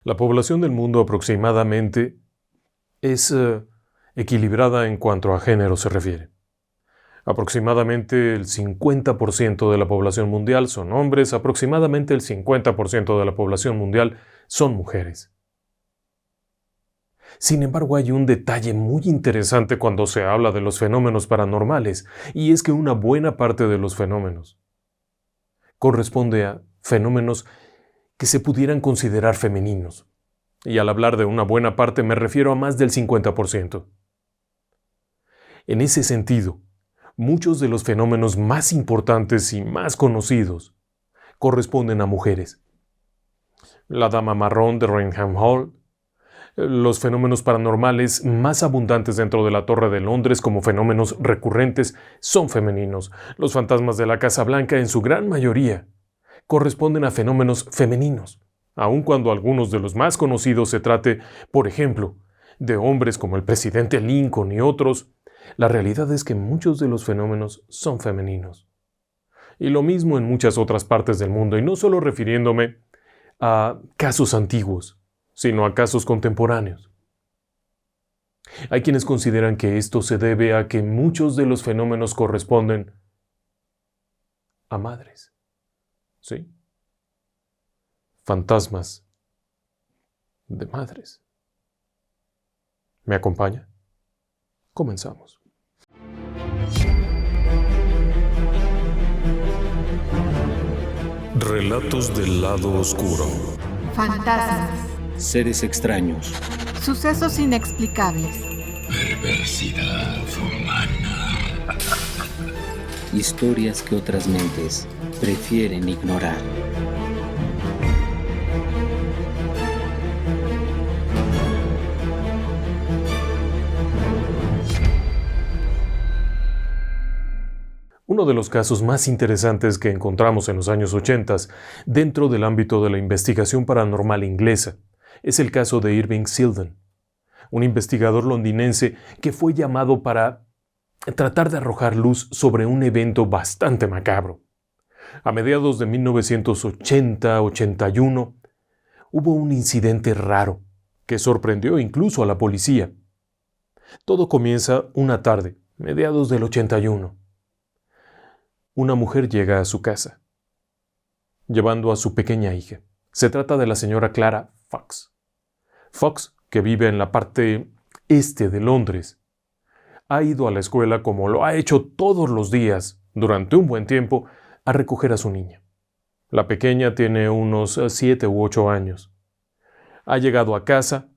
La población del mundo aproximadamente es equilibrada en cuanto a género se refiere. Aproximadamente el 50% de la población mundial son hombres, aproximadamente el 50% de la población mundial son mujeres. Sin embargo, hay un detalle muy interesante cuando se habla de los fenómenos paranormales, y es que una buena parte de los fenómenos corresponde a fenómenos que se pudieran considerar femeninos. Y al hablar de una buena parte me refiero a más del 50%. En ese sentido, muchos de los fenómenos más importantes y más conocidos corresponden a mujeres. La Dama Marrón de Raynham Hall, los fenómenos paranormales más abundantes dentro de la Torre de Londres como fenómenos recurrentes son femeninos. Los fantasmas de la Casa Blanca, en su gran mayoría, corresponden a fenómenos femeninos, aun cuando algunos de los más conocidos se trate, por ejemplo, de hombres como el presidente Lincoln y otros. La realidad es que muchos de los fenómenos son femeninos. Y lo mismo en muchas otras partes del mundo, y no solo refiriéndome a casos antiguos, sino a casos contemporáneos. Hay quienes consideran que esto se debe a que muchos de los fenómenos corresponden a madres. ¿Sí? Fantasmas de madres. ¿Me acompaña? Comenzamos. Relatos del lado oscuro. Fantasmas. Seres extraños. Sucesos inexplicables. Perversidad humana. Historias que otras mentes prefieren ignorar. Uno de los casos más interesantes que encontramos en los años 80 dentro del ámbito de la investigación paranormal inglesa es el caso de Irving Selden, un investigador londinense que fue llamado para tratar de arrojar luz sobre un evento bastante macabro. A mediados de 1980-81 hubo un incidente raro que sorprendió incluso a la policía. Todo comienza una tarde, mediados del 81. Una mujer llega a su casa, llevando a su pequeña hija. Se trata de la señora Clara Fox. Fox, que vive en la parte este de Londres, ha ido a la escuela como lo ha hecho todos los días durante un buen tiempo a recoger a su niña. La pequeña tiene unos 7 u 8 años. Ha llegado a casa,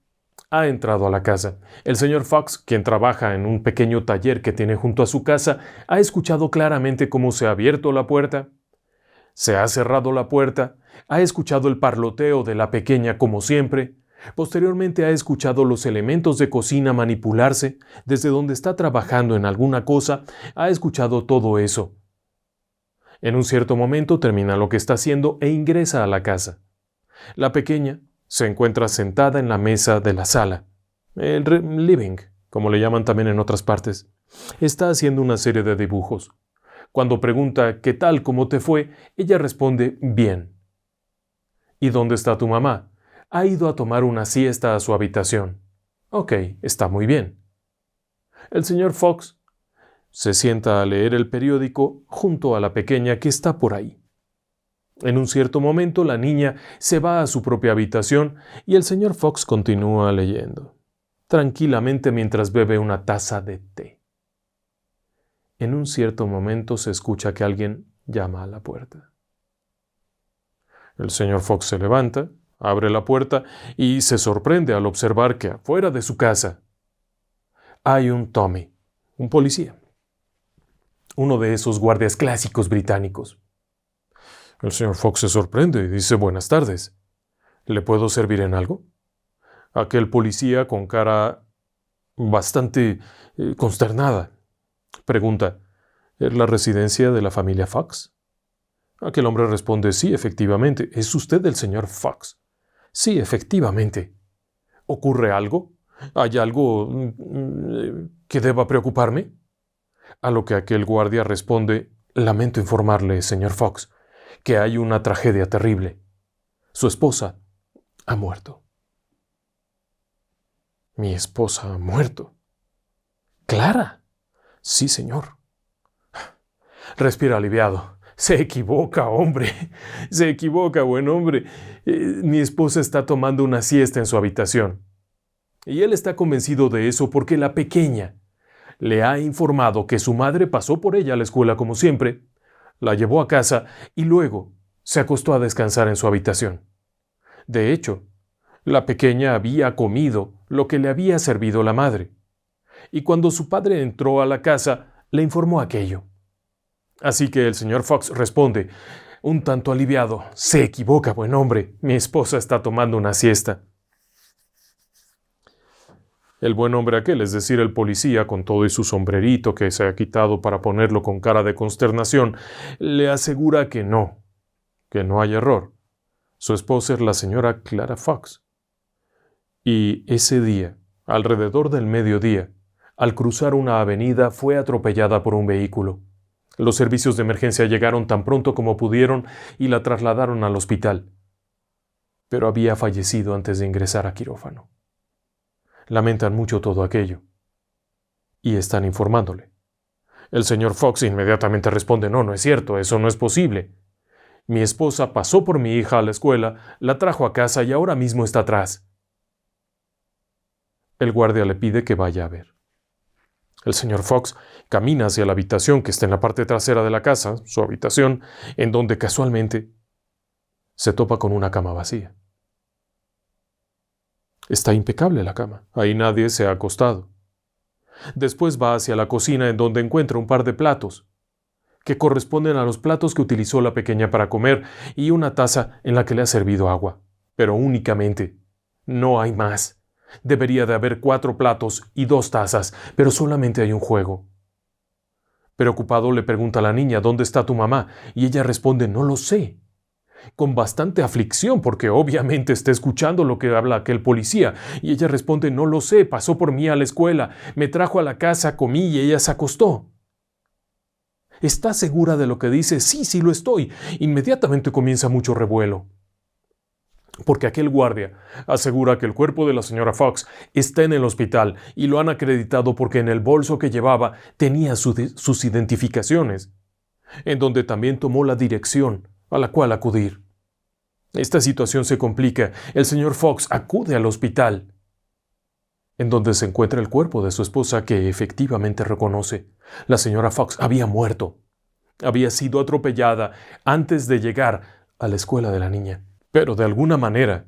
ha entrado a la casa. El señor Fox, quien trabaja en un pequeño taller que tiene junto a su casa, ha escuchado claramente cómo se ha abierto la puerta, se ha cerrado la puerta, ha escuchado el parloteo de la pequeña como siempre. Posteriormente ha escuchado los elementos de cocina manipularse desde donde está trabajando en alguna cosa. Ha escuchado todo eso. En un cierto momento termina lo que está haciendo e ingresa a la casa. La pequeña se encuentra sentada en la mesa de la sala, el living, como le llaman también en otras partes. Está haciendo una serie de dibujos. Cuando pregunta ¿qué tal, cómo te fue?, ella responde bien. ¿Y dónde está tu mamá? Ha ido a tomar una siesta a su habitación. Ok, está muy bien. El señor Fox se sienta a leer el periódico junto a la pequeña que está por ahí. En un cierto momento la niña se va a su propia habitación y el señor Fox continúa leyendo, tranquilamente mientras bebe una taza de té. En un cierto momento se escucha que alguien llama a la puerta. El señor Fox se levanta, abre la puerta y se sorprende al observar que afuera de su casa hay un Tommy, un policía, uno de esos guardias clásicos británicos. El señor Fox se sorprende y dice: «Buenas tardes. ¿Le puedo servir en algo?». Aquel policía, con cara bastante consternada, pregunta: ¿es la residencia de la familia Fox? Aquel hombre responde: «Sí, efectivamente. ¿Es usted el señor Fox?». «Sí, efectivamente». «¿Ocurre algo? ¿Hay algo que deba preocuparme?». A lo que aquel guardia responde: «Lamento informarle, señor Fox, que hay una tragedia terrible. Su esposa ha muerto». Mi esposa ha muerto. ¿Clara? Sí, señor. Respira aliviado. Se equivoca, hombre. Se equivoca, buen hombre. Mi esposa está tomando una siesta en su habitación. Y él está convencido de eso porque la pequeña le ha informado que su madre pasó por ella a la escuela como siempre, la llevó a casa y luego se acostó a descansar en su habitación. De hecho, la pequeña había comido lo que le había servido la madre. Y cuando su padre entró a la casa, le informó aquello. Así que el señor Fox responde, un tanto aliviado, se equivoca, buen hombre, mi esposa está tomando una siesta. El buen hombre aquel, es decir, el policía, con todo y su sombrerito que se ha quitado para ponerlo con cara de consternación, le asegura que no hay error. Su esposa es la señora Clara Fox. Y ese día, alrededor del mediodía, al cruzar una avenida fue atropellada por un vehículo. Los servicios de emergencia llegaron tan pronto como pudieron y la trasladaron al hospital. Pero había fallecido antes de ingresar a quirófano. Lamentan mucho todo aquello. Y están informándole. El señor Fox inmediatamente responde, no es cierto, eso no es posible. Mi esposa pasó por mi hija a la escuela, la trajo a casa y ahora mismo está atrás. El guardia le pide que vaya a ver. El señor Fox camina hacia la habitación que está en la parte trasera de la casa, su habitación, en donde casualmente se topa con una cama vacía. Está impecable la cama, ahí nadie se ha acostado. Después va hacia la cocina en donde encuentra un par de platos, que corresponden a los platos que utilizó la pequeña para comer y una taza en la que le ha servido agua. Pero únicamente, no hay más. Debería de haber 4 platos y 2 tazas, pero solamente hay un juego. Preocupado le pregunta a la niña, ¿dónde está tu mamá? Y ella responde, no lo sé. Con bastante aflicción, porque obviamente está escuchando lo que habla aquel policía. Y ella responde, no lo sé, pasó por mí a la escuela, me trajo a la casa, comí y ella se acostó. ¿Estás segura de lo que dice? Sí, lo estoy. Inmediatamente comienza mucho revuelo. Porque aquel guardia asegura que el cuerpo de la señora Fox está en el hospital y lo han acreditado porque en el bolso que llevaba tenía sus identificaciones, en donde también tomó la dirección a la cual acudir. Esta situación se complica. El señor Fox acude al hospital, en donde se encuentra el cuerpo de su esposa que efectivamente reconoce. La señora Fox había muerto. Había sido atropellada antes de llegar a la escuela de la niña. Pero de alguna manera,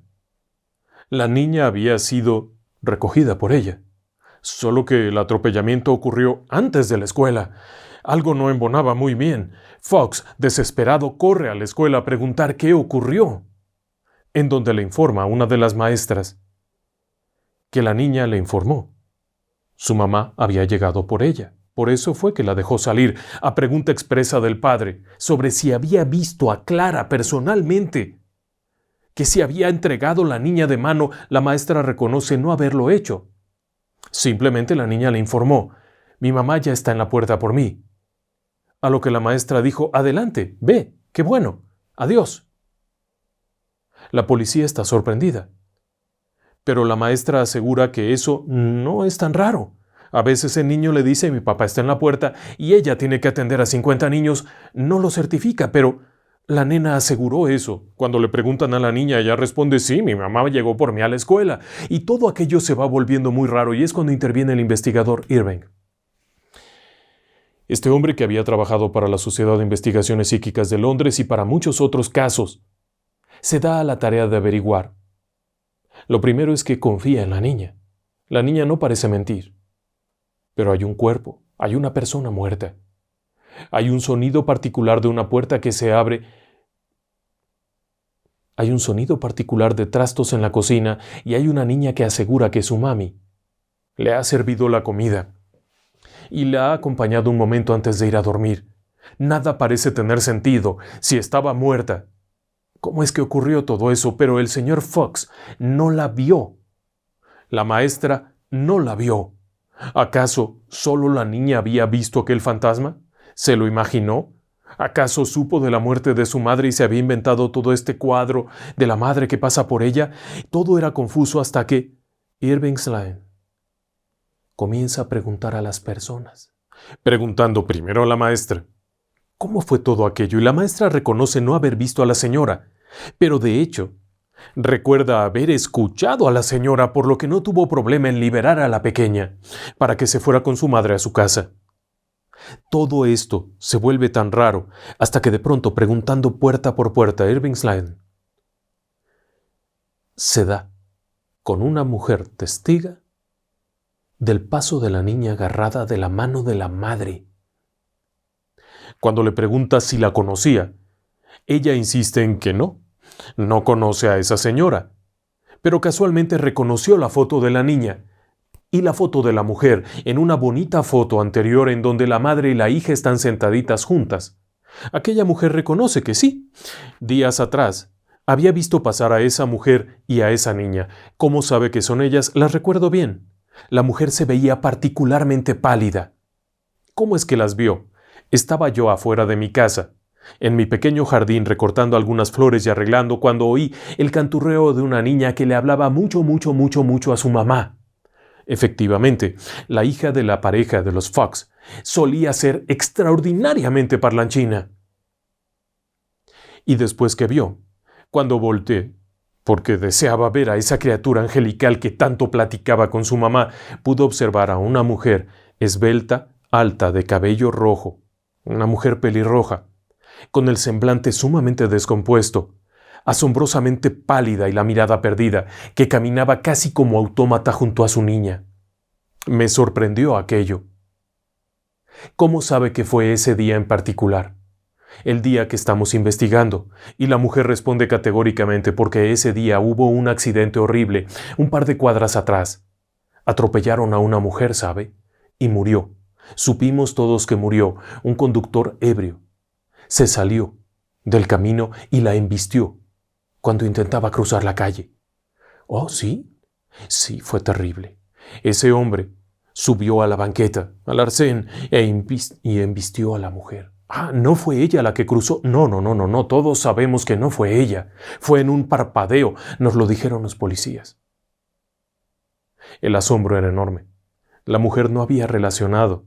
la niña había sido recogida por ella. Solo que el atropellamiento ocurrió antes de la escuela. Algo no embonaba muy bien. Fox, desesperado, corre a la escuela a preguntar qué ocurrió, en donde le informa a una de las maestras que la niña le informó. Su mamá había llegado por ella. Por eso fue que la dejó salir, a pregunta expresa del padre, sobre si había visto a Clara personalmente. Que si había entregado la niña de mano, la maestra reconoce no haberlo hecho. Simplemente la niña le informó, mi mamá ya está en la puerta por mí. A lo que la maestra dijo, adelante, ve, qué bueno, adiós. La policía está sorprendida. Pero la maestra asegura que eso no es tan raro. A veces el niño le dice, mi papá está en la puerta y ella tiene que atender a 50 niños, no lo certifica, pero la nena aseguró eso. Cuando le preguntan a la niña, ella responde, sí, mi mamá llegó por mí a la escuela. Y todo aquello se va volviendo muy raro y es cuando interviene el investigador Irving. Este hombre que había trabajado para la Sociedad de Investigaciones Psíquicas de Londres y para muchos otros casos, se da a la tarea de averiguar. Lo primero es que confía en la niña. La niña no parece mentir. Pero hay un cuerpo, hay una persona muerta. Hay un sonido particular de una puerta que se abre. Hay un sonido particular de trastos en la cocina y hay una niña que asegura que su mami le ha servido la comida y la ha acompañado un momento antes de ir a dormir. Nada parece tener sentido. Si estaba muerta, ¿cómo es que ocurrió todo eso? Pero el señor Fox no la vio. La maestra no la vio. ¿Acaso solo la niña había visto aquel fantasma? ¿Se lo imaginó? ¿Acaso supo de la muerte de su madre y se había inventado todo este cuadro de la madre que pasa por ella? Todo era confuso hasta que Irving Sloane comienza a preguntar a las personas, preguntando primero a la maestra cómo fue todo aquello, y la maestra reconoce no haber visto a la señora, pero de hecho recuerda haber escuchado a la señora, por lo que no tuvo problema en liberar a la pequeña para que se fuera con su madre a su casa. Todo esto se vuelve tan raro hasta que de pronto, preguntando puerta por puerta, Irving Slayden se da con una mujer testiga del paso de la niña agarrada de la mano de la madre. Cuando le pregunta si la conocía, ella insiste en que no conoce a esa señora, pero casualmente reconoció la foto de la niña y la foto de la mujer en una bonita foto anterior en donde la madre y la hija están sentaditas juntas. Aquella mujer reconoce que sí, días atrás había visto pasar a esa mujer y a esa niña. ¿Cómo sabe que son ellas? Las recuerdo bien. La mujer se veía particularmente pálida. ¿Cómo es que las vio? Estaba yo afuera de mi casa, en mi pequeño jardín, recortando algunas flores y arreglando, cuando oí el canturreo de una niña que le hablaba mucho a su mamá. Efectivamente, la hija de la pareja de los Fox solía ser extraordinariamente parlanchina. Y después que vio, cuando volteé, porque deseaba ver a esa criatura angelical que tanto platicaba con su mamá, pudo observar a una mujer esbelta, alta, de cabello rojo, una mujer pelirroja, con el semblante sumamente descompuesto, asombrosamente pálida y la mirada perdida, que caminaba casi como autómata junto a su niña. Me sorprendió aquello. ¿Cómo sabe que fue ese día en particular? El día que estamos investigando, y la mujer responde categóricamente porque ese día hubo un accidente horrible, un par de cuadras atrás. Atropellaron a una mujer, ¿sabe? Y murió. Supimos todos que murió, un conductor ebrio. Se salió del camino y la embistió cuando intentaba cruzar la calle. ¿Oh, sí? Sí, fue terrible. Ese hombre subió a la banqueta, al arcén, y embistió a la mujer. Ah, ¿no fue ella la que cruzó? No, todos sabemos que no fue ella. Fue en un parpadeo, nos lo dijeron los policías. El asombro era enorme. La mujer no había relacionado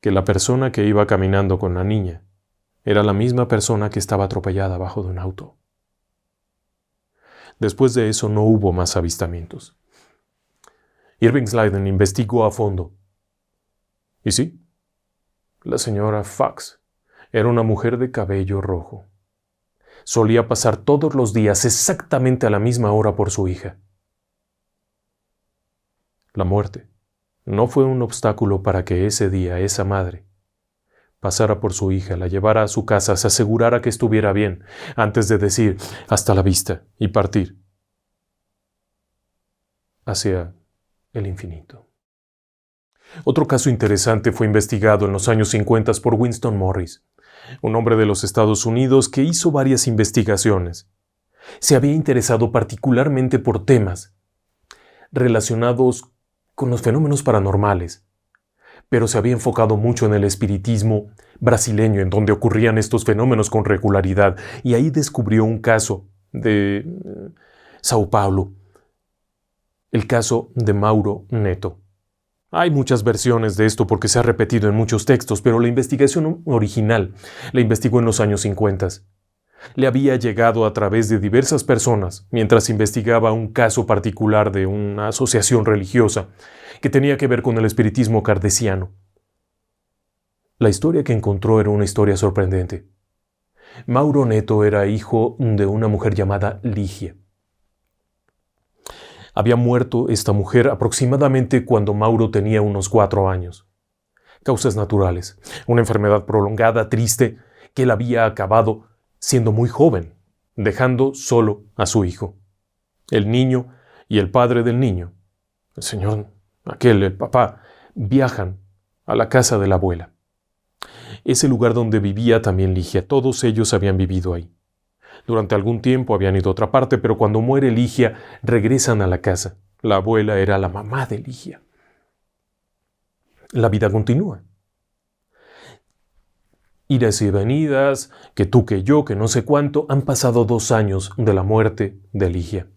que la persona que iba caminando con la niña era la misma persona que estaba atropellada abajo de un auto. Después de eso no hubo más avistamientos. Irving Slayden investigó a fondo. Y sí, la señora Fox era una mujer de cabello rojo. Solía pasar todos los días exactamente a la misma hora por su hija. La muerte no fue un obstáculo para que ese día esa madre pasara por su hija, la llevara a su casa, se asegurara que estuviera bien, antes de decir hasta la vista y partir hacia el infinito. Otro caso interesante fue investigado en los años 50 por Winston Morris, un hombre de los Estados Unidos que hizo varias investigaciones. Se había interesado particularmente por temas relacionados con los fenómenos paranormales, pero se había enfocado mucho en el espiritismo brasileño, en donde ocurrían estos fenómenos con regularidad, y ahí descubrió un caso de Sao Paulo, el caso de Mauro Neto. Hay muchas versiones de esto porque se ha repetido en muchos textos, pero la investigación original la investigó en los años 50. Le había llegado a través de diversas personas mientras investigaba un caso particular de una asociación religiosa que tenía que ver con el espiritismo kardeciano. La historia que encontró era una historia sorprendente. Mauro Neto era hijo de una mujer llamada Ligia. Había muerto esta mujer aproximadamente cuando Mauro tenía unos 4 años. Causas naturales, una enfermedad prolongada, triste, que él había acabado siendo muy joven, dejando solo a su hijo. El niño y el padre del niño, el señor, el papá, viajan a la casa de la abuela. Ese lugar donde vivía también Ligia, todos ellos habían vivido ahí. Durante algún tiempo habían ido a otra parte, pero cuando muere Ligia, regresan a la casa. La abuela era la mamá de Ligia. La vida continúa. Idas y venidas, que tú, que yo, que no sé cuánto, han pasado 2 años de la muerte de Ligia.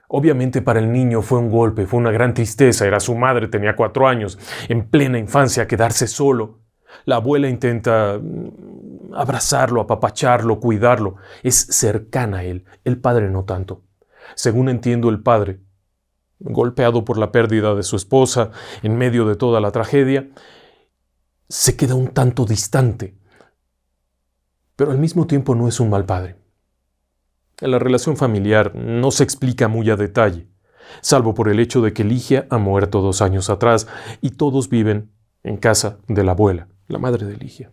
Obviamente para el niño fue un golpe, fue una gran tristeza. Era su madre, tenía 4 años, en plena infancia, quedarse solo. La abuela intenta abrazarlo, apapacharlo, cuidarlo. Es cercana a él, el padre no tanto. Según entiendo, el padre, golpeado por la pérdida de su esposa, en medio de toda la tragedia, se queda un tanto distante. Pero al mismo tiempo no es un mal padre. La relación familiar no se explica muy a detalle, salvo por el hecho de que Ligia ha muerto 2 años atrás y todos viven en casa de la abuela, la madre de Ligia.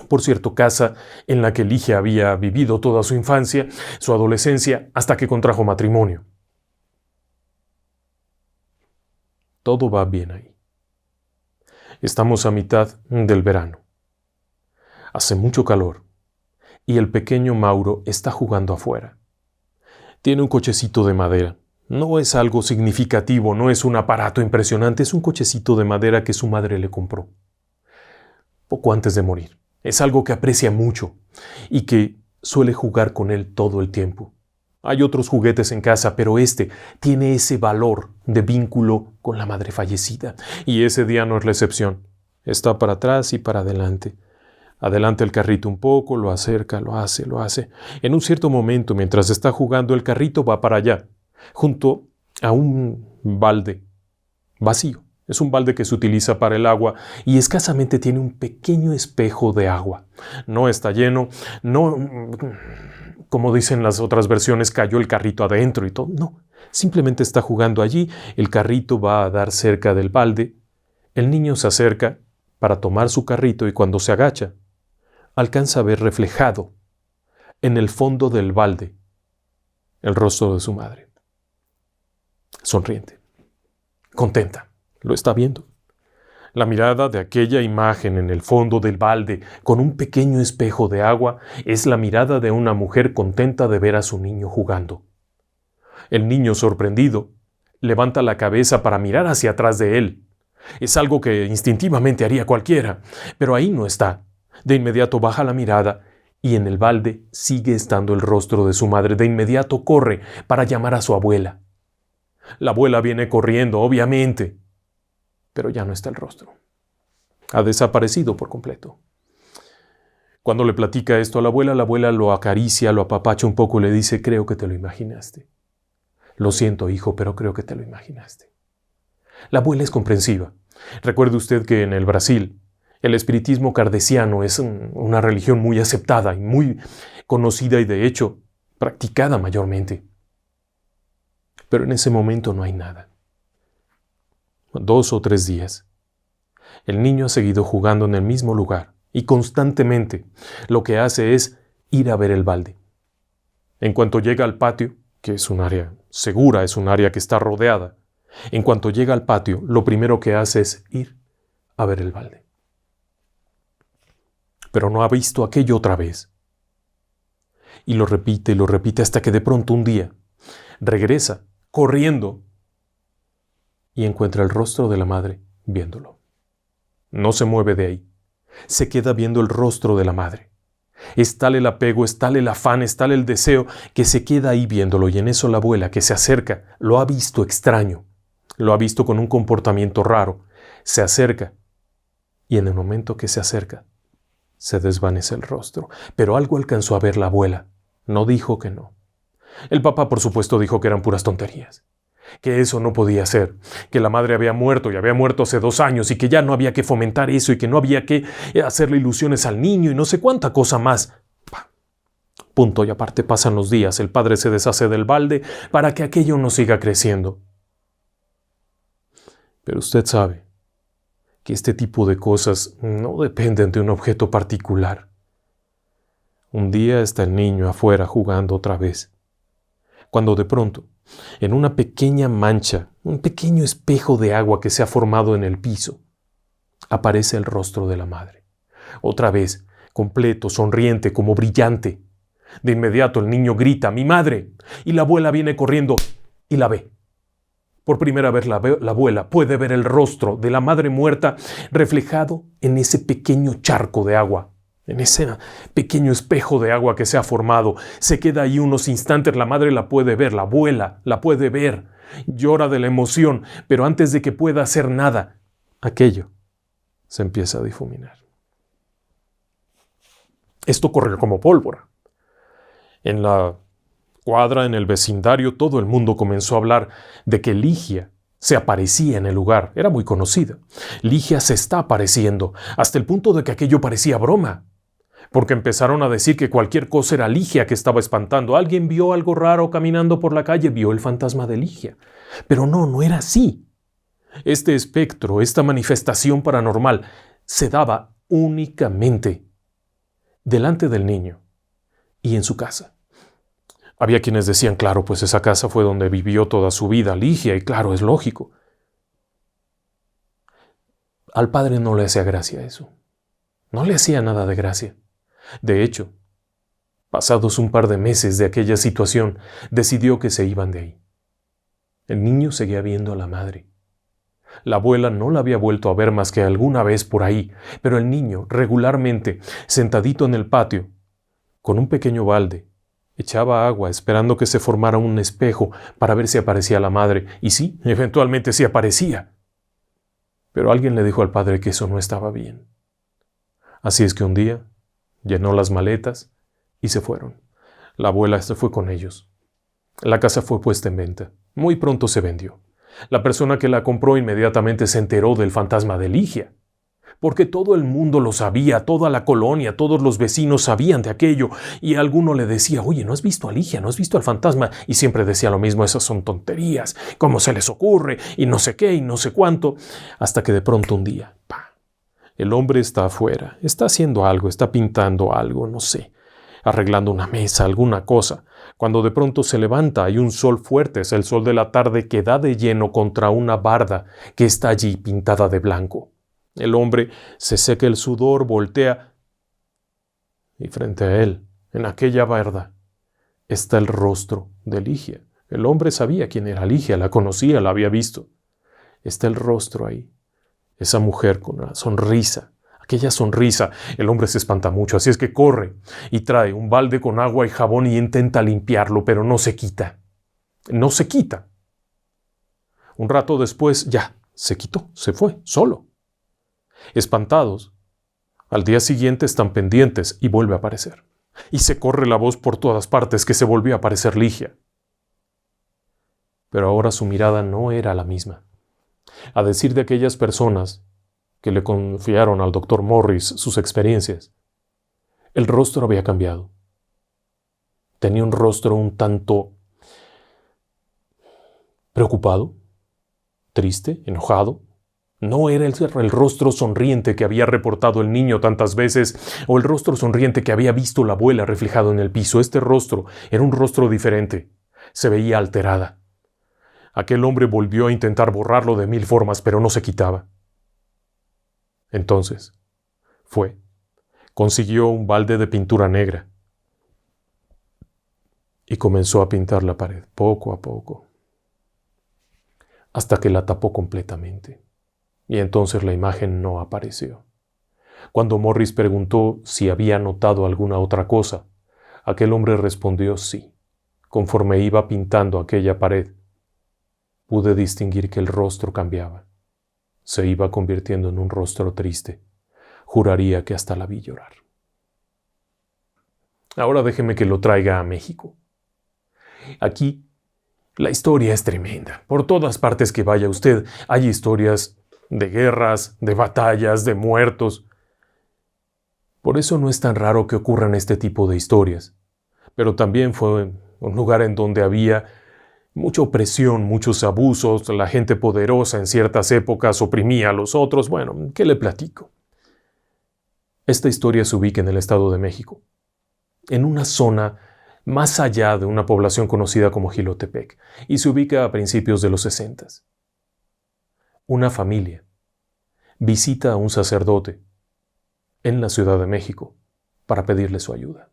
Por cierto, casa en la que Ligia había vivido toda su infancia, su adolescencia, hasta que contrajo matrimonio. Todo va bien ahí. Estamos a mitad del verano. Hace mucho calor y el pequeño Mauro está jugando afuera. Tiene un cochecito de madera. No es algo significativo, no es un aparato impresionante, es un cochecito de madera que su madre le compró poco antes de morir. Es algo que aprecia mucho y que suele jugar con él todo el tiempo. Hay otros juguetes en casa, pero este tiene ese valor de vínculo con la madre fallecida. Y ese día no es la excepción. Está para atrás y para adelante. Adelanta el carrito un poco, lo acerca, lo hace. En un cierto momento, mientras está jugando, el carrito va para allá, junto a un balde vacío. Es un balde que se utiliza para el agua y escasamente tiene un pequeño espejo de agua. No está lleno, no, como dicen las otras versiones, cayó el carrito adentro y todo. No, simplemente está jugando allí, el carrito va a dar cerca del balde, el niño se acerca para tomar su carrito y cuando se agacha, alcanza a ver reflejado en el fondo del balde el rostro de su madre. Sonriente, contenta, lo está viendo. La mirada de aquella imagen en el fondo del balde con un pequeño espejo de agua es la mirada de una mujer contenta de ver a su niño jugando. El niño, sorprendido, levanta la cabeza para mirar hacia atrás de él. Es algo que instintivamente haría cualquiera, pero ahí no está. De inmediato baja la mirada y en el balde sigue estando el rostro de su madre. De inmediato corre para llamar a su abuela. La abuela viene corriendo, obviamente, pero ya no está el rostro. Ha desaparecido por completo. Cuando le platica esto a la abuela lo acaricia, lo apapacha un poco y le dice: creo que te lo imaginaste. Lo siento, hijo, pero creo que te lo imaginaste. La abuela es comprensiva. Recuerde usted que en el Brasil, el espiritismo kardeciano es una religión muy aceptada y muy conocida y de hecho practicada mayormente. Pero en ese momento no hay nada. 2 o 3 días. El niño ha seguido jugando en el mismo lugar y constantemente lo que hace es ir a ver el balde. En cuanto llega al patio, que es un área segura, es un área que está rodeada, en cuanto llega al patio, lo primero que hace es ir a ver el balde. Pero no ha visto aquello otra vez. Y lo repite hasta que de pronto un día regresa corriendo y encuentra el rostro de la madre viéndolo. No se mueve de ahí. Se queda viendo el rostro de la madre. Es tal el apego, es tal el afán, es tal el deseo que se queda ahí viéndolo y en eso la abuela que se acerca lo ha visto extraño. Lo ha visto con un comportamiento raro. Se acerca y en el momento que se acerca se desvanece el rostro. Pero algo alcanzó a ver la abuela. No dijo que no. El papá, por supuesto, dijo que eran puras tonterías. Que eso no podía ser. Que la madre había muerto y había muerto hace 2 años y que ya no había que fomentar eso y que no había que hacerle ilusiones al niño y no sé cuánta cosa más. Punto y aparte pasan los días. El padre se deshace del balde para que aquello no siga creciendo. Pero usted sabe que este tipo de cosas no dependen de un objeto particular. Un día está el niño afuera jugando otra vez, cuando de pronto, en una pequeña mancha, un pequeño espejo de agua que se ha formado en el piso, aparece el rostro de la madre. Otra vez, completo, sonriente, como brillante. De inmediato el niño grita: ¡mi madre! Y la abuela viene corriendo y la ve. Por primera vez la abuela puede ver el rostro de la madre muerta reflejado en ese pequeño charco de agua En ese pequeño espejo de agua que se ha formado, se queda ahí unos instantes, la madre la puede ver, la abuela la puede ver, llora de la emoción, pero antes de que pueda hacer nada, aquello se empieza a difuminar. Esto corrió como pólvora. En la cuadra, en el vecindario, todo el mundo comenzó a hablar de que Ligia se aparecía en el lugar. Era muy conocida. Ligia se está apareciendo, hasta el punto de que aquello parecía broma. Porque empezaron a decir que cualquier cosa era Ligia que estaba espantando. Alguien vio algo raro caminando por la calle, vio el fantasma de Ligia. Pero no era así. Este espectro, esta manifestación paranormal, se daba únicamente delante del niño y en su casa. Había quienes decían, claro, pues esa casa fue donde vivió toda su vida Ligia, y claro, es lógico. Al padre no le hacía gracia eso. No le hacía nada de gracia. De hecho, pasados un par de meses de aquella situación, decidió que se iban de ahí. El niño seguía viendo a la madre. La abuela no la había vuelto a ver más que alguna vez por ahí, pero el niño, regularmente, sentadito en el patio, con un pequeño balde, echaba agua esperando que se formara un espejo para ver si aparecía la madre. Y sí, eventualmente sí aparecía. Pero alguien le dijo al padre que eso no estaba bien. Así es que un día llenó las maletas y se fueron. La abuela se fue con ellos. La casa fue puesta en venta. Muy pronto se vendió. La persona que la compró inmediatamente se enteró del fantasma de Ligia, porque todo el mundo lo sabía, toda la colonia, todos los vecinos sabían de aquello, y alguno le decía, oye, ¿no has visto a Ligia? ¿No has visto al fantasma? Y siempre decía lo mismo, esas son tonterías, ¿cómo se les ocurre? Y no sé qué, y no sé cuánto, hasta que de pronto un día, el hombre está afuera, está haciendo algo, está pintando algo, no sé, arreglando una mesa, alguna cosa, cuando de pronto se levanta, hay un sol fuerte, es el sol de la tarde que da de lleno contra una barda que está allí pintada de blanco. El hombre se seca el sudor, voltea, y frente a él, en aquella barda, está el rostro de Ligia. El hombre sabía quién era Ligia, la conocía, la había visto. Está el rostro ahí, esa mujer con una sonrisa. Aquella sonrisa, el hombre se espanta mucho, así es que corre y trae un balde con agua y jabón y intenta limpiarlo, pero no se quita. No se quita. Un rato después, ya, se quitó, se fue, solo. Espantados, al día siguiente están pendientes y vuelve a aparecer. Y se corre la voz por todas partes que se volvió a aparecer Ligia. Pero ahora su mirada no era la misma. A decir de aquellas personas que le confiaron al doctor Morris sus experiencias, el rostro había cambiado. Tenía un rostro un tanto preocupado, triste, enojado. No era el rostro sonriente que había reportado el niño tantas veces o el rostro sonriente que había visto la abuela reflejado en el piso. Este rostro era un rostro diferente. Se veía alterada. Aquel hombre volvió a intentar borrarlo de mil formas, pero no se quitaba. Entonces, consiguió un balde de pintura negra y comenzó a pintar la pared, poco a poco, hasta que la tapó completamente. Y entonces la imagen no apareció. Cuando Morris preguntó si había notado alguna otra cosa, aquel hombre respondió sí. Conforme iba pintando aquella pared, pude distinguir que el rostro cambiaba. Se iba convirtiendo en un rostro triste. Juraría que hasta la vi llorar. Ahora déjeme que lo traiga a México. Aquí la historia es tremenda. Por todas partes que vaya usted, hay historias de guerras, de batallas, de muertos. Por eso no es tan raro que ocurran este tipo de historias. Pero también fue un lugar en donde había mucha opresión, muchos abusos, la gente poderosa en ciertas épocas oprimía a los otros. Bueno, ¿qué le platico? Esta historia se ubica en el Estado de México, en una zona más allá de una población conocida como Jilotepec, y se ubica a principios de los 60. Una familia visita a un sacerdote en la Ciudad de México para pedirle su ayuda.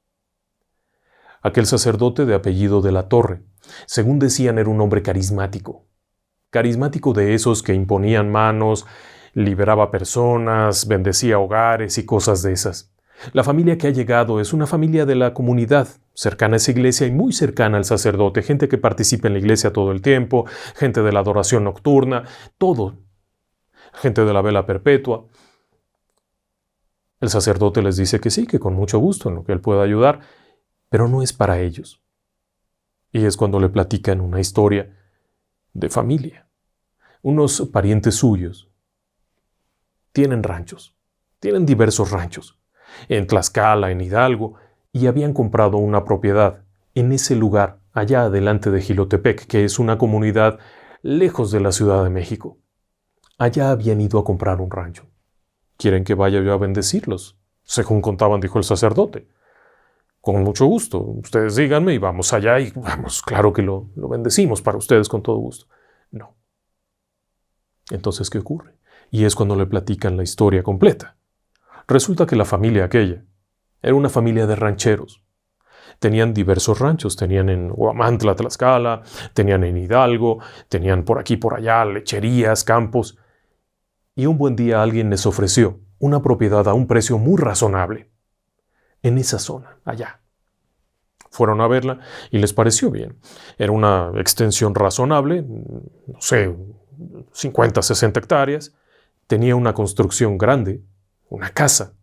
Aquel sacerdote de apellido de la Torre, según decían, era un hombre carismático de esos que imponían manos, liberaba personas, bendecía hogares y cosas de esas. La familia que ha llegado es una familia de la comunidad, cercana a esa iglesia y muy cercana al sacerdote, gente que participa en la iglesia todo el tiempo, gente de la adoración nocturna, todo, gente de la vela perpetua. El sacerdote les dice que sí, que con mucho gusto, en lo que él pueda ayudar, pero no es para ellos. Y es cuando le platican una historia de familia. Unos parientes suyos tienen ranchos, tienen diversos ranchos, en Tlaxcala, en Hidalgo, y habían comprado una propiedad en ese lugar, allá adelante de Jilotepec, que es una comunidad lejos de la Ciudad de México. Allá habían ido a comprar un rancho. ¿Quieren que vaya yo a bendecirlos? Según contaban, dijo el sacerdote. Con mucho gusto. Ustedes díganme y vamos allá y vamos, claro que lo bendecimos para ustedes con todo gusto. No. Entonces, ¿qué ocurre? Y es cuando le platican la historia completa. Resulta que la familia aquella era una familia de rancheros. Tenían diversos ranchos. Tenían en Huamantla, Tlaxcala, tenían en Hidalgo, tenían por aquí, por allá, lecherías, campos. Y un buen día alguien les ofreció una propiedad a un precio muy razonable en esa zona, allá. Fueron a verla y les pareció bien. Era una extensión razonable, no sé, 50, 60 hectáreas. Tenía una construcción grande, una casa,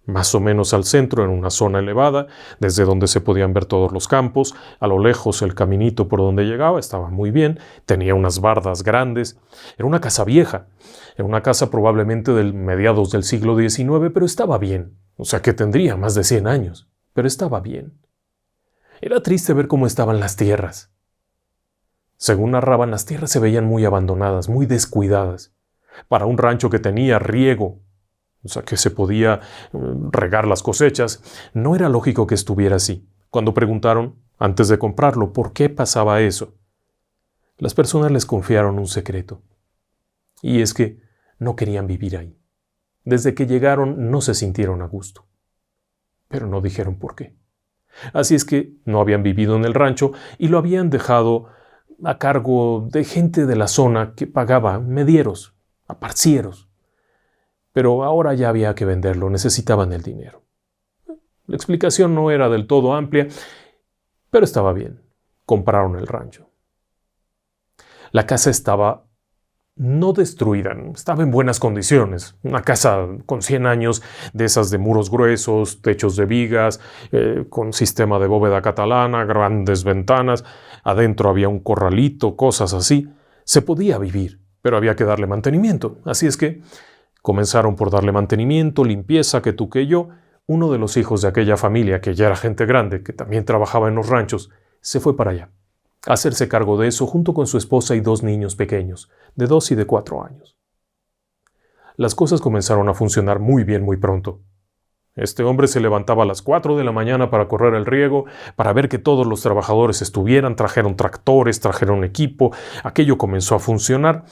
más o menos al centro, en una zona elevada, desde donde se podían ver todos los campos. A lo lejos el caminito por donde llegaba estaba muy bien, tenía unas bardas grandes. Era una casa vieja, era una casa probablemente del mediados del siglo XIX, pero estaba bien. O sea que tendría más de 100 años, pero estaba bien. Era triste ver cómo estaban las tierras. Según narraban, las tierras se veían muy abandonadas, muy descuidadas. Para un rancho que tenía riego, o sea que se podía regar las cosechas, no era lógico que estuviera así. Cuando preguntaron, antes de comprarlo, por qué pasaba eso, las personas les confiaron un secreto. Y es que no querían vivir ahí. Desde que llegaron no se sintieron a gusto. Pero no dijeron por qué. Así es que no habían vivido en el rancho y lo habían dejado a cargo de gente de la zona que pagaba medieros, aparcieros. Pero ahora ya había que venderlo, necesitaban el dinero. La explicación no era del todo amplia, pero estaba bien. Compraron el rancho. La casa estaba no destruida, estaba en buenas condiciones. Una casa con 100 años, de esas de muros gruesos, techos de vigas, con sistema de bóveda catalana, grandes ventanas. Adentro había un corralito, cosas así. Se podía vivir, pero había que darle mantenimiento. Así es que comenzaron por darle mantenimiento, limpieza, que tú que yo. Uno de los hijos de aquella familia, que ya era gente grande, que también trabajaba en los ranchos, se fue para allá a hacerse cargo de eso junto con su esposa y 2 niños pequeños, de 2 y de 4 años. Las cosas comenzaron a funcionar muy bien muy pronto. Este hombre se levantaba a las 4 de la mañana para correr el riego, para ver que todos los trabajadores estuvieran, trajeron tractores, trajeron equipo, aquello comenzó a funcionar.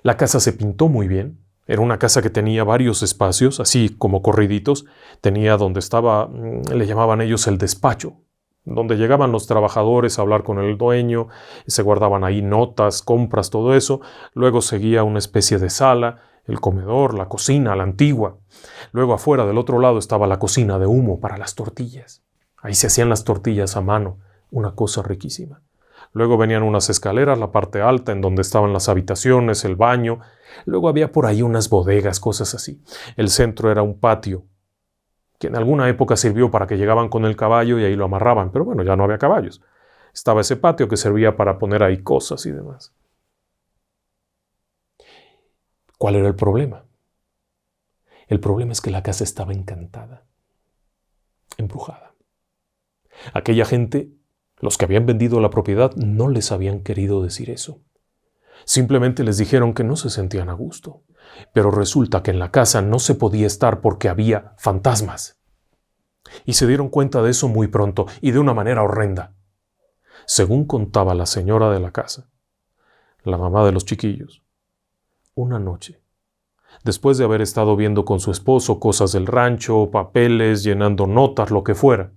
La casa se pintó muy bien. Era una casa que tenía varios espacios, así como corriditos. Tenía donde estaba, le llamaban ellos el despacho, donde llegaban los trabajadores a hablar con el dueño, se guardaban ahí notas, compras, todo eso. Luego seguía una especie de sala, el comedor, la cocina, la antigua. Luego afuera del otro lado estaba la cocina de humo para las tortillas. Ahí se hacían las tortillas a mano, una cosa riquísima. Luego venían unas escaleras, la parte alta, en donde estaban las habitaciones, el baño. Luego había por ahí unas bodegas, cosas así. El centro era un patio, que en alguna época sirvió para que llegaban con el caballo y ahí lo amarraban, pero bueno, ya no había caballos. Estaba ese patio que servía para poner ahí cosas y demás. ¿Cuál era el problema? El problema es que la casa estaba encantada, embrujada. Aquella gente, los que habían vendido la propiedad, no les habían querido decir eso. Simplemente les dijeron que no se sentían a gusto. Pero resulta que en la casa no se podía estar porque había fantasmas. Y se dieron cuenta de eso muy pronto y de una manera horrenda. Según contaba la señora de la casa, la mamá de los chiquillos, una noche, después de haber estado viendo con su esposo cosas del rancho, papeles, llenando notas, lo que fuera,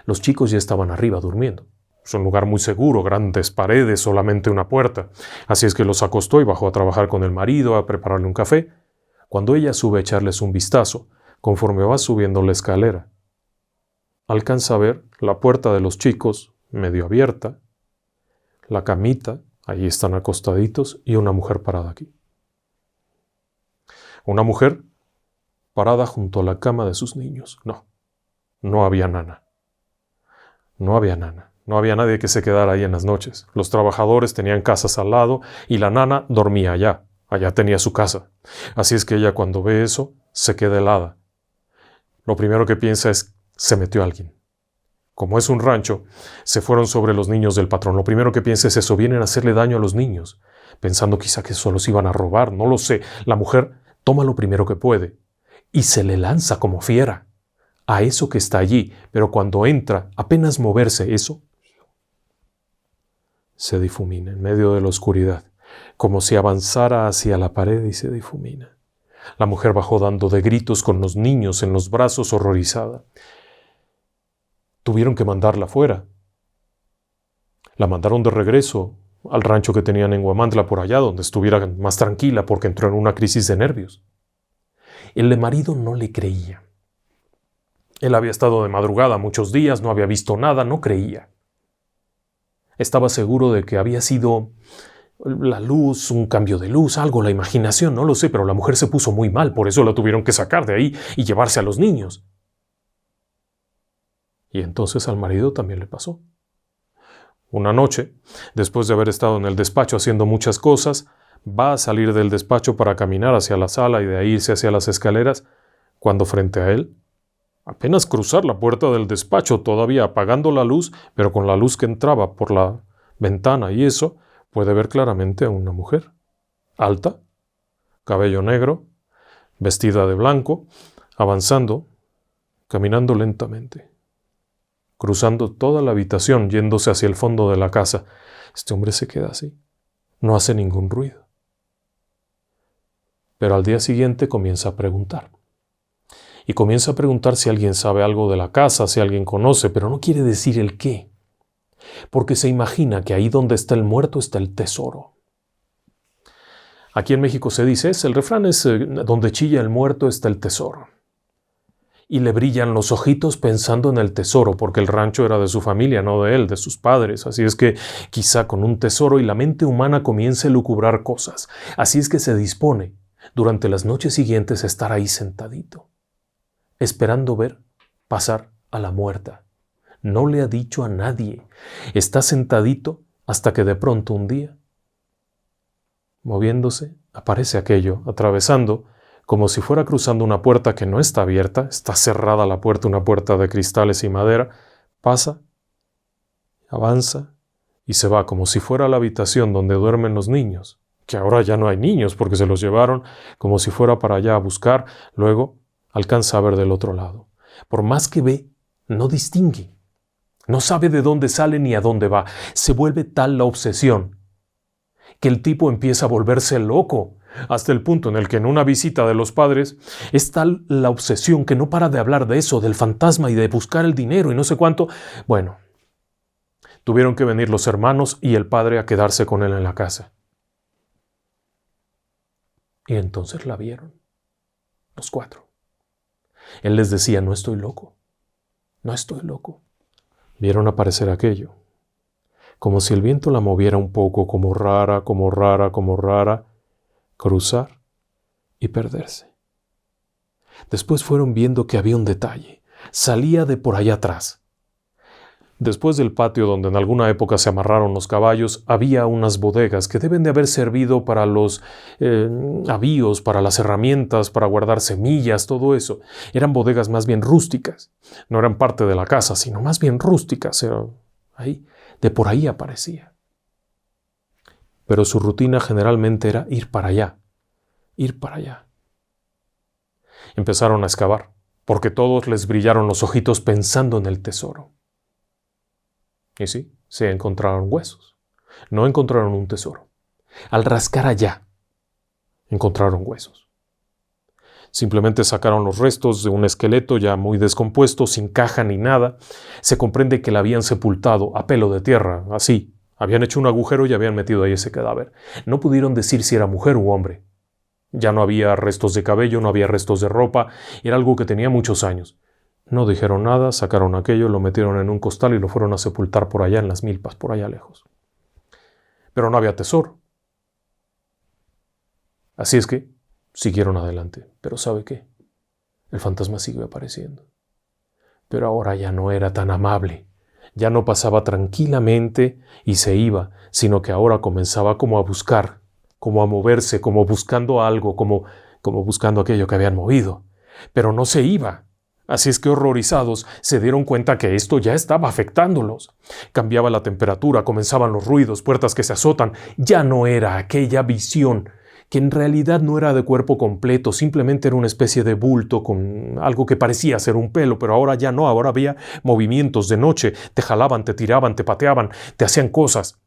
los chicos ya estaban arriba durmiendo. Es un lugar muy seguro, grandes paredes, solamente una puerta. Así es que los acostó y bajó a trabajar con el marido, a prepararle un café. Cuando ella sube a echarles un vistazo, Conforme va subiendo la escalera, alcanza a ver la puerta de los chicos medio abierta, la camita, ahí están acostaditos, y una mujer parada aquí. Una mujer parada junto a la cama de sus niños. No había nana. No había nana. No había nadie que se quedara ahí en las noches. Los trabajadores tenían casas al lado y la nana dormía allá. Allá tenía su casa. Así es que ella, cuando ve eso, se queda helada. Lo primero que piensa es, se metió alguien. Como es un rancho, se fueron sobre los niños del patrón. Lo primero que piensa es eso, vienen a hacerle daño a los niños, pensando quizá que solo se iban a robar, no lo sé. La mujer toma lo primero que puede y se le lanza como fiera a eso que está allí, pero cuando entra, apenas moverse eso, se difumina en medio de la oscuridad, como si avanzara hacia la pared y se difumina. La mujer bajó dando de gritos con los niños en los brazos, horrorizada. Tuvieron que mandarla fuera. La mandaron de regreso al rancho que tenían en Huamantla, por allá, donde estuviera más tranquila, porque entró en una crisis de nervios. El marido no le creía. Él había estado de madrugada muchos días, no había visto nada, no creía. Estaba seguro de que había sido la luz, un cambio de luz, algo, la imaginación, no lo sé, pero la mujer se puso muy mal, por eso la tuvieron que sacar de ahí y llevarse a los niños. Y entonces al marido también le pasó. Una noche, después de haber estado en el despacho haciendo muchas cosas, va a salir del despacho para caminar hacia la sala y de ahí irse hacia las escaleras, cuando frente a él, apenas cruzar la puerta del despacho, todavía apagando la luz, pero con la luz que entraba por la ventana y eso, puede ver claramente a una mujer, alta, cabello negro, vestida de blanco, avanzando, caminando lentamente, cruzando toda la habitación, yéndose hacia el fondo de la casa. Este hombre se queda así, no hace ningún ruido. Pero al día siguiente comienza a preguntar. Y comienza a preguntar si alguien sabe algo de la casa, si alguien conoce, pero no quiere decir el qué. Porque se imagina que ahí donde está el muerto está el tesoro. Aquí en México se dice, el refrán es, donde chilla el muerto está el tesoro. Y le brillan los ojitos pensando en el tesoro, porque el rancho era de su familia, no de él, de sus padres. Así es que quizá con un tesoro y la mente humana comience a lucubrar cosas. Así es que se dispone durante las noches siguientes a estar ahí sentadito, esperando ver pasar a la muerta. No le ha dicho a nadie. Está sentadito hasta que de pronto un día, moviéndose, aparece aquello, atravesando, como si fuera cruzando una puerta que no está abierta, está cerrada la puerta, una puerta de cristales y madera, pasa, avanza y se va como si fuera a la habitación donde duermen los niños, que ahora ya no hay niños porque se los llevaron, como si fuera para allá a buscar, luego alcanza a ver del otro lado. Por más que ve, no distingue. No sabe de dónde sale ni a dónde va. Se vuelve tal la obsesión que el tipo empieza a volverse loco, hasta el punto en el que en una visita de los padres es tal la obsesión que no para de hablar de eso, del fantasma y de buscar el dinero y no sé cuánto. Bueno, tuvieron que venir los hermanos y el padre a quedarse con él en la casa. Y entonces la vieron, los cuatro. Él les decía, no estoy loco, no estoy loco. Vieron aparecer aquello, como si el viento la moviera un poco, como rara, cruzar y perderse. Después fueron viendo que había un detalle, salía de por allá atrás. Después del patio donde en alguna época se amarraron los caballos, había unas bodegas que deben de haber servido para los avíos, para las herramientas, para guardar semillas, todo eso. Eran bodegas más bien rústicas. No eran parte de la casa, sino más bien rústicas. Ahí, de por ahí aparecía. Pero su rutina generalmente era ir para allá, ir para allá. Empezaron a excavar, porque todos les brillaron los ojitos pensando en el tesoro. Y sí, se encontraron huesos. No encontraron un tesoro. Al rascar allá, encontraron huesos. Simplemente sacaron los restos de un esqueleto ya muy descompuesto, sin caja ni nada. Se comprende que la habían sepultado a pelo de tierra, así. Habían hecho un agujero y habían metido ahí ese cadáver. No pudieron decir si era mujer u hombre. Ya no había restos de cabello, no había restos de ropa, era algo que tenía muchos años. No dijeron nada, sacaron aquello, lo metieron en un costal y lo fueron a sepultar por allá en las milpas, por allá lejos. Pero no había tesoro. Así es que siguieron adelante. Pero ¿sabe qué? El fantasma siguió apareciendo. Pero ahora ya no era tan amable. Ya no pasaba tranquilamente y se iba, sino que ahora comenzaba como a buscar, como a moverse, como buscando algo, como buscando aquello que habían movido. Pero no se iba. Así es que horrorizados se dieron cuenta que esto ya estaba afectándolos. Cambiaba la temperatura, comenzaban los ruidos, puertas que se azotan. Ya no era aquella visión, que en realidad no era de cuerpo completo, simplemente era una especie de bulto con algo que parecía ser un pelo, pero ahora ya no, ahora había movimientos de noche, te jalaban, te tiraban, te pateaban, te hacían cosas.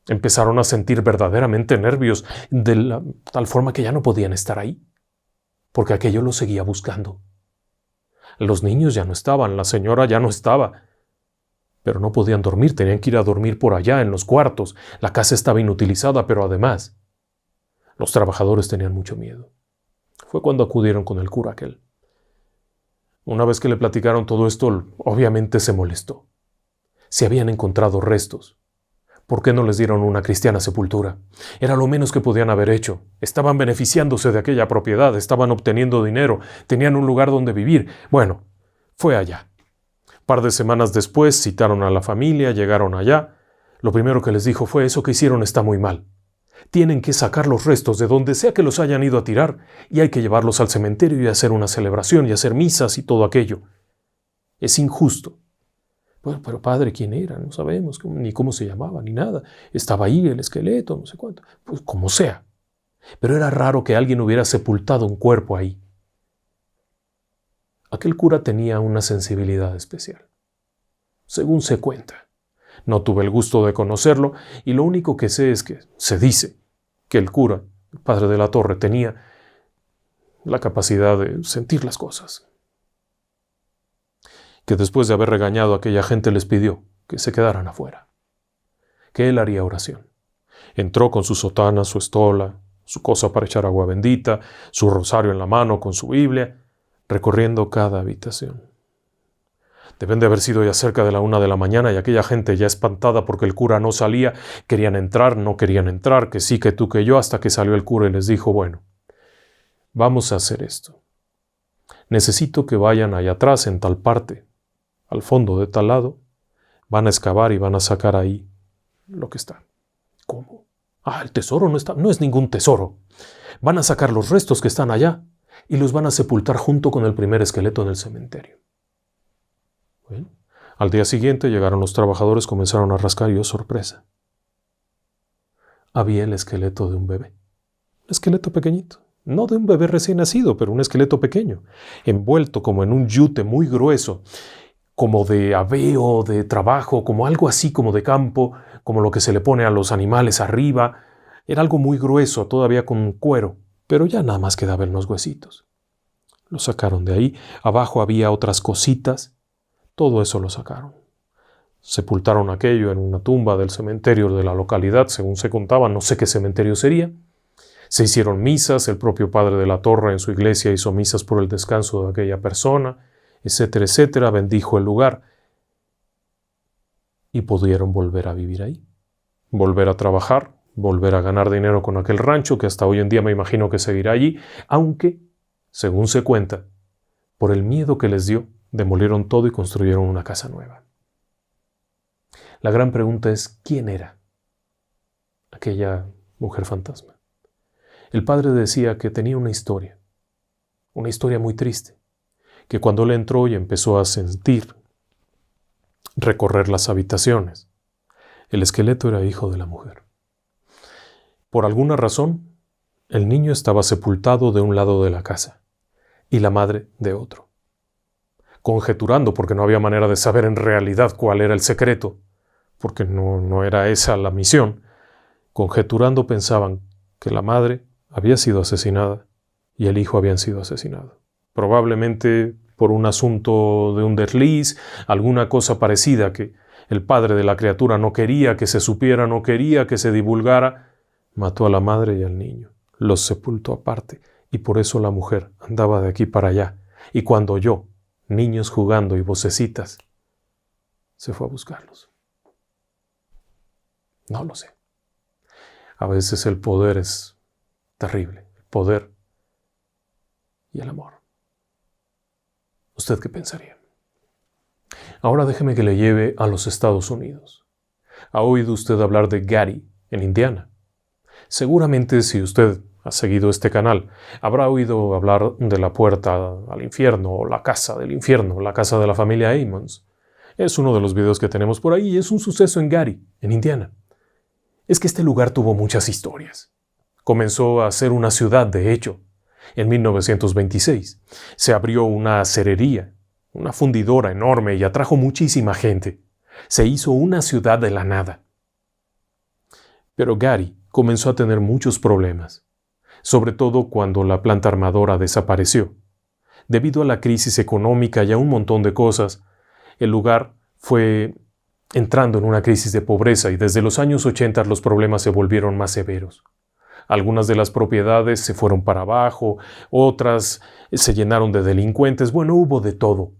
Empezaron a sentir verdaderamente nervios de tal forma que ya no podían estar ahí, porque aquello los seguía buscando. Los niños ya no estaban, la señora ya no estaba, pero no podían dormir, tenían que ir a dormir por allá en los cuartos. La casa estaba inutilizada, pero además los trabajadores tenían mucho miedo. Fue cuando acudieron con el cura aquel. Una vez que le platicaron todo esto, obviamente se molestó. Se habían encontrado restos. ¿Por qué no les dieron una cristiana sepultura? Era lo menos que podían haber hecho. Estaban beneficiándose de aquella propiedad, estaban obteniendo dinero, tenían un lugar donde vivir. Bueno, fue allá. Un par de semanas después citaron a la familia, llegaron allá. Lo primero que les dijo fue: eso que hicieron está muy mal. Tienen que sacar los restos de donde sea que los hayan ido a tirar y hay que llevarlos al cementerio y hacer una celebración y hacer misas y todo aquello. Es injusto. Bueno, pero padre, ¿quién era? No sabemos ni cómo se llamaba, ni nada. Estaba ahí el esqueleto, no sé cuánto. Pues como sea. Pero era raro que alguien hubiera sepultado un cuerpo ahí. Aquel cura tenía una sensibilidad especial, según se cuenta. No tuve el gusto de conocerlo y lo único que sé es que se dice que el cura, el padre de la Torre, tenía la capacidad de sentir las cosas. Que después de haber regañado a aquella gente les pidió que se quedaran afuera, que él haría oración. Entró con su sotana, su estola, su cosa para echar agua bendita, su rosario en la mano con su Biblia, recorriendo cada habitación. Deben de haber sido ya cerca de la 1 de la mañana y aquella gente, ya espantada porque el cura no salía, querían entrar, no querían entrar, que sí, que tú, que yo, hasta que salió el cura y les dijo: bueno, vamos a hacer esto. Necesito que vayan allá atrás, en tal parte, al fondo de tal lado, van a excavar y van a sacar ahí lo que está. ¿Cómo? El tesoro no está, no es ningún tesoro. Van a sacar los restos que están allá y los van a sepultar junto con el primer esqueleto en el cementerio. Bueno, al día siguiente llegaron los trabajadores, comenzaron a rascar y, oh sorpresa, había el esqueleto de un bebé. Un esqueleto pequeñito. No de un bebé recién nacido, pero un esqueleto pequeño, envuelto como en un yute muy grueso, como de aveo, de trabajo, como algo así como de campo, como lo que se le pone a los animales arriba. Era algo muy grueso, todavía con cuero, pero ya nada más quedaban los huesitos. Lo sacaron de ahí. Abajo había otras cositas. Todo eso lo sacaron. Sepultaron aquello en una tumba del cementerio de la localidad, según se contaba, no sé qué cementerio sería. Se hicieron misas, el propio padre de la Torre en su iglesia hizo misas por el descanso de aquella persona, etcétera, etcétera, bendijo el lugar. Y pudieron volver a vivir ahí, volver a trabajar, volver a ganar dinero con aquel rancho que hasta hoy en día me imagino que seguirá allí, aunque, según se cuenta, por el miedo que les dio, demolieron todo y construyeron una casa nueva. La gran pregunta es: ¿quién era aquella mujer fantasma? El padre decía que tenía una historia muy triste, que cuando él entró y empezó a sentir, recorrer las habitaciones, el esqueleto era hijo de la mujer. Por alguna razón, el niño estaba sepultado de un lado de la casa y la madre de otro. Conjeturando, porque no había manera de saber en realidad cuál era el secreto, porque no era esa la misión, conjeturando pensaban que la madre había sido asesinada y el hijo habían sido asesinados. Probablemente por un asunto de un desliz, alguna cosa parecida que el padre de la criatura no quería que se supiera, no quería que se divulgara, mató a la madre y al niño, los sepultó aparte y por eso la mujer andaba de aquí para allá. Y cuando oyó niños jugando y vocecitas, se fue a buscarlos. No lo sé. A veces el poder es terrible. El poder y el amor. ¿Usted qué pensaría? Ahora déjeme que le lleve a los Estados Unidos. ¿Ha oído usted hablar de Gary, en Indiana? Seguramente si usted ha seguido este canal, habrá oído hablar de la puerta al infierno o la casa del infierno, la casa de la familia Ammons. Es uno de los videos que tenemos por ahí y es un suceso en Gary, en Indiana. Es que este lugar tuvo muchas historias. Comenzó a ser una ciudad, de hecho. En 1926 se abrió una acerería, una fundidora enorme y atrajo muchísima gente. Se hizo una ciudad de la nada. Pero Gary comenzó a tener muchos problemas, sobre todo cuando la planta armadora desapareció. Debido a la crisis económica y a un montón de cosas, el lugar fue entrando en una crisis de pobreza y desde los años 80 los problemas se volvieron más severos. Algunas de las propiedades se fueron para abajo, otras se llenaron de delincuentes, bueno, hubo de todo.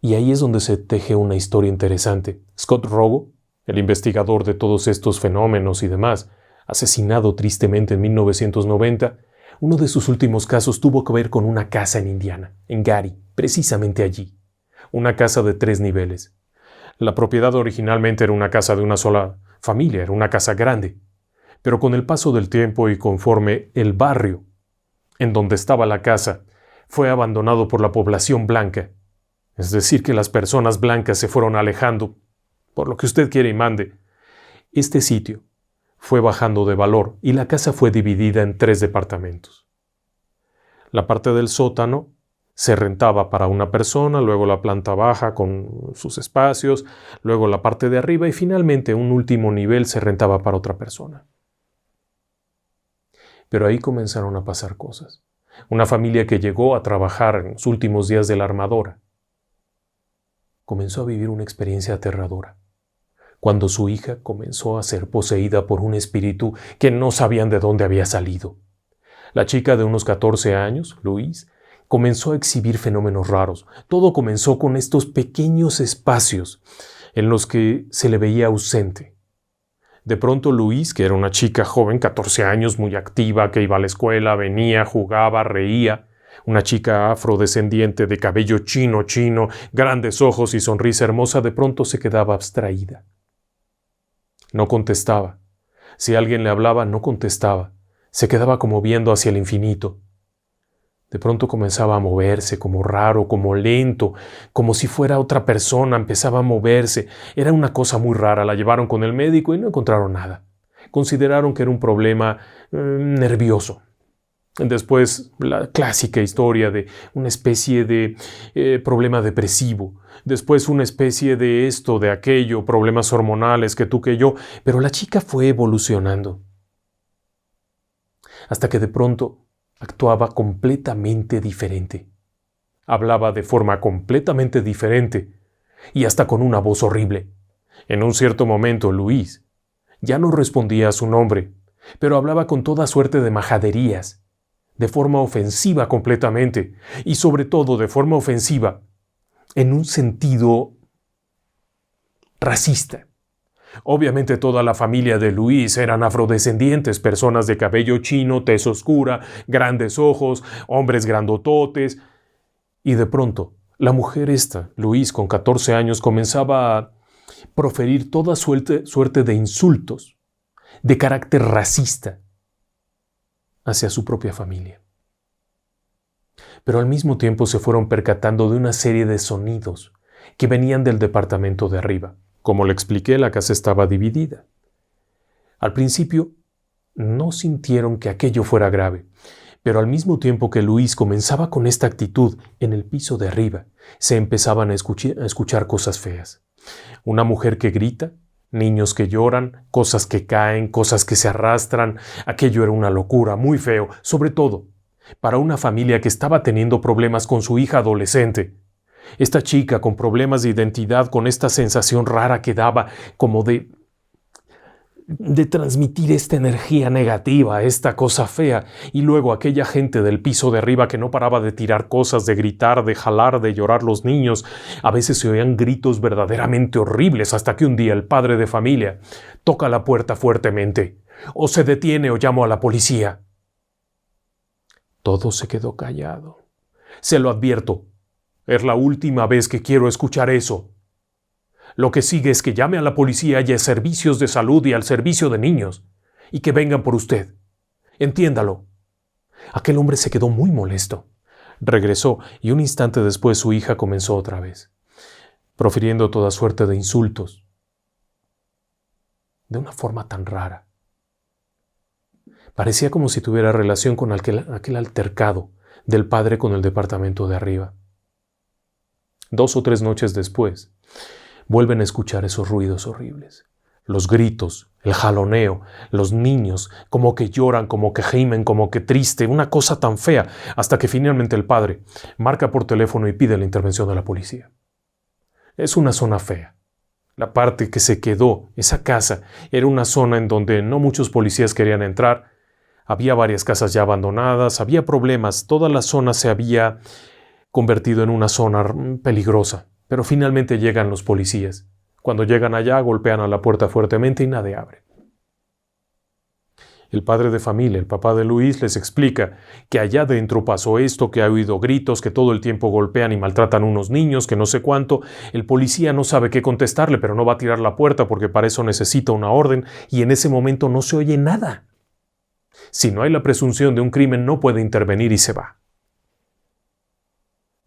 Y ahí es donde se teje una historia interesante. Scott Rogo, el investigador de todos estos fenómenos y demás, asesinado tristemente en 1990, uno de sus últimos casos tuvo que ver con una casa en Indiana, en Gary, precisamente allí. Una casa de 3 niveles. La propiedad originalmente era una casa de una sola familia, era una casa grande. Pero con el paso del tiempo y conforme el barrio en donde estaba la casa fue abandonado por la población blanca, es decir, que las personas blancas se fueron alejando, por lo que usted quiere y mande, este sitio fue bajando de valor y la casa fue dividida en 3 departamentos. La parte del sótano se rentaba para una persona, luego la planta baja con sus espacios, luego la parte de arriba y finalmente un último nivel se rentaba para otra persona. Pero ahí comenzaron a pasar cosas. Una familia que llegó a trabajar en los últimos días de la armadora comenzó a vivir una experiencia aterradora, cuando su hija comenzó a ser poseída por un espíritu que no sabían de dónde había salido. La chica de unos 14 años, Louise, comenzó a exhibir fenómenos raros. Todo comenzó con estos pequeños espacios en los que se le veía ausente. De pronto Louise, que era una chica joven, 14 años, muy activa, que iba a la escuela, venía, jugaba, reía, una chica afrodescendiente de cabello chino, grandes ojos y sonrisa hermosa, de pronto se quedaba abstraída. No contestaba. Si alguien le hablaba, no contestaba. Se quedaba como viendo hacia el infinito. De pronto comenzaba a moverse, como raro, como lento, como si fuera otra persona, empezaba a moverse. Era una cosa muy rara, la llevaron con el médico y no encontraron nada. Consideraron que era un problema nervioso. Después, la clásica historia de una especie de problema depresivo. Después, una especie de esto, de aquello, problemas hormonales, que tú, que yo. Pero la chica fue evolucionando. Hasta que de pronto actuaba completamente diferente. Hablaba de forma completamente diferente y hasta con una voz horrible. En un cierto momento, Louise ya no respondía a su nombre, pero hablaba con toda suerte de majaderías, de forma ofensiva completamente, y sobre todo de forma ofensiva, en un sentido racista. Obviamente toda la familia de Luis eran afrodescendientes, personas de cabello chino, tez oscura, grandes ojos, hombres grandototes. Y de pronto, la mujer esta, Luis, con 14 años, comenzaba a proferir toda suerte de insultos de carácter racista hacia su propia familia. Pero al mismo tiempo se fueron percatando de una serie de sonidos que venían del departamento de arriba. Como le expliqué, la casa estaba dividida. Al principio, no sintieron que aquello fuera grave, pero al mismo tiempo que Luis comenzaba con esta actitud en el piso de arriba, se empezaban a escuchar cosas feas. Una mujer que grita, niños que lloran, cosas que caen, cosas que se arrastran. Aquello era una locura, muy feo, sobre todo para una familia que estaba teniendo problemas con su hija adolescente. Esta chica con problemas de identidad, con esta sensación rara que daba como de de transmitir esta energía negativa, esta cosa fea, y luego aquella gente del piso de arriba que no paraba de tirar cosas, de gritar, de jalar, de llorar los niños. A veces se oían gritos verdaderamente horribles hasta que un día el padre de familia toca la puerta fuertemente. O se detiene o llamo a la policía. Todo se quedó callado. Se lo advierto, es la última vez que quiero escuchar eso. Lo que sigue es que llame a la policía y a servicios de salud y al servicio de niños, y que vengan por usted. Entiéndalo. Aquel hombre se quedó muy molesto. Regresó y un instante después su hija comenzó otra vez, profiriendo toda suerte de insultos, de una forma tan rara. Parecía como si tuviera relación con aquel altercado del padre con el departamento de arriba. 2 o 3 noches después, vuelven a escuchar esos ruidos horribles. Los gritos, el jaloneo, los niños, como que lloran, como que gimen, como que triste, una cosa tan fea, hasta que finalmente el padre marca por teléfono y pide la intervención de la policía. Es una zona fea. La parte que se quedó, esa casa, era una zona en donde no muchos policías querían entrar. Había varias casas ya abandonadas, había problemas, toda la zona se había convertido en una zona peligrosa. Pero finalmente llegan los policías. Cuando llegan allá, golpean a la puerta fuertemente y nadie abre. El padre de familia, el papá de Luis, les explica que allá dentro pasó esto, que ha oído gritos, que todo el tiempo golpean y maltratan a unos niños, que no sé cuánto. El policía no sabe qué contestarle, pero no va a tirar la puerta porque para eso necesita una orden y en ese momento no se oye nada. Si no hay la presunción de un crimen, no puede intervenir y se va.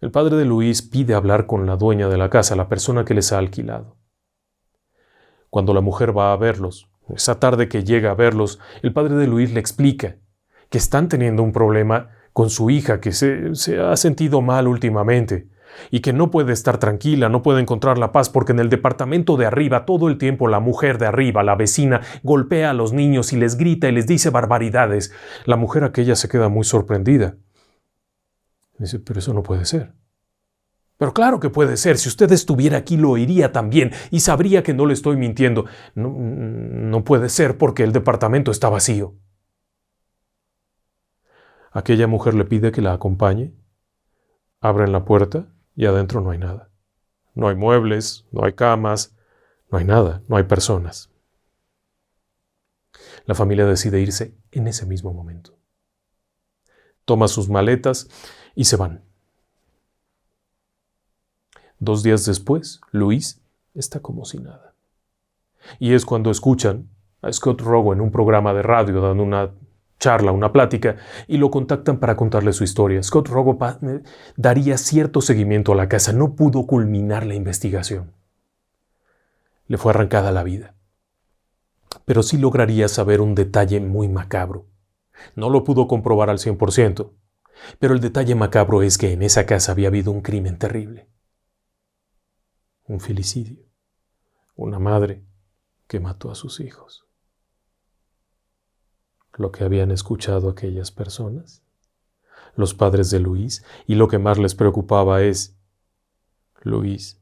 El padre de Luis pide hablar con la dueña de la casa, la persona que les ha alquilado. Cuando la mujer va a verlos, esa tarde que llega a verlos, el padre de Luis le explica que están teniendo un problema con su hija, que se ha sentido mal últimamente y que no puede estar tranquila, no puede encontrar la paz porque en el departamento de arriba todo el tiempo la mujer de arriba, la vecina, golpea a los niños y les grita y les dice barbaridades. La mujer aquella se queda muy sorprendida. Dice, pero eso no puede ser. Pero claro que puede ser. Si usted estuviera aquí lo oiría también y sabría que no le estoy mintiendo. No puede ser porque el departamento está vacío. Aquella mujer le pide que la acompañe. Abren la puerta y adentro no hay nada. No hay muebles, no hay camas, no hay nada, no hay personas. La familia decide irse en ese mismo momento. Toma sus maletas y se van. 2 días después, Luis está como si nada. Y es cuando escuchan a Scott Rogo en un programa de radio dando una charla, una plática, y lo contactan para contarle su historia. Scott Rogo daría cierto seguimiento a la casa. No pudo culminar la investigación. Le fue arrancada la vida. Pero sí lograría saber un detalle muy macabro. No lo pudo comprobar al 100%, pero el detalle macabro es que en esa casa había habido un crimen terrible. Un filicidio. Una madre que mató a sus hijos. Lo que habían escuchado aquellas personas, los padres de Luis, y lo que más les preocupaba es, ¿Luis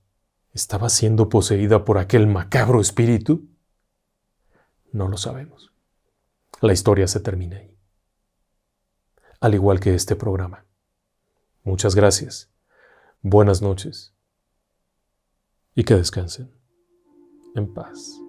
estaba siendo poseída por aquel macabro espíritu? No lo sabemos. La historia se termina ahí. Al igual que este programa. Muchas gracias. Buenas noches. Y que descansen en paz.